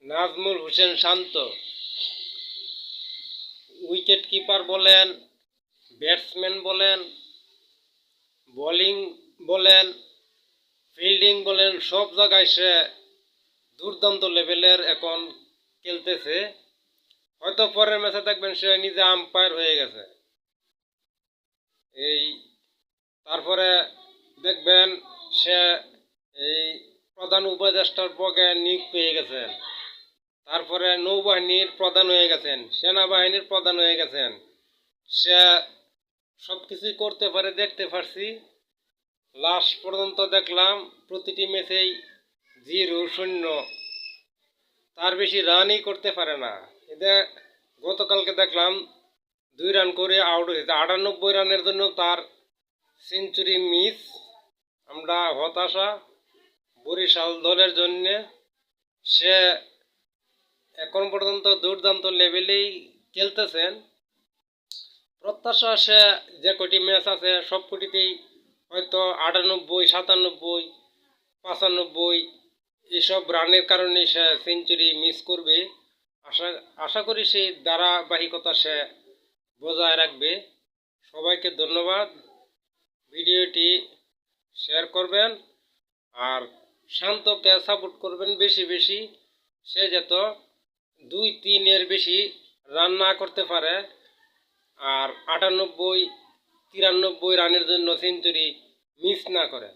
নাজমুল হোসেন শান্ত wicket keeper বলেন, batsman বলেন, bowling বলেন, ফিল্ডিং বলেন, সব জায়গায় সে দুর্দান্ত লেভেলের এখন খেলতেছে। হয়তো পরের ম্যাচে দেখবেন সে নিজে আম্পায়ার হয়ে গেছে। এই তারপরে দেখবেন সে এই প্রধান উপদেষ্টার পদে নিয়োগ পেয়ে গেছেন। তারপরে নৌবাহিনীর প্রধান হয়ে গেছেন, সেনাবাহিনীর প্রধান হয়ে গেছেন। সে সব কিছুই করতে পারে, দেখতে পারছি। লাস্ট পর্যন্ত দেখলাম প্রতিটি ম্যাচেই 0-0, তার বেশি রানই করতে পারে না। এতে গতকালকে দেখলাম 2 রান করে আউট হয়েছে। 98 রানের জন্য তার সেঞ্চুরি মিস। আমরা হতাশা বরিশাল দলের জন্য। সে এখন পর্যন্ত দুর্দান্ত লেভেলেই খেলতেছেন। প্রত্যাশা সে যে কটি ম্যাচ আছে সব কটিতেই হয়তো 98, 97, 95 এসব রানের কারণে সে সেঞ্চুরি মিস করবে। আশা করি সেই ধারাবাহিকতা সে বজায় রাখবে। সবাইকে ধন্যবাদ। ভিডিওটি শেয়ার করবেন আর শান্তকে সাপোর্ট করবেন বেশি বেশি। সে যত 2-3 বেশি রান না করতে পারে আর 98, 93 রানের জন্য সেঞ্চুরি মিস না করে।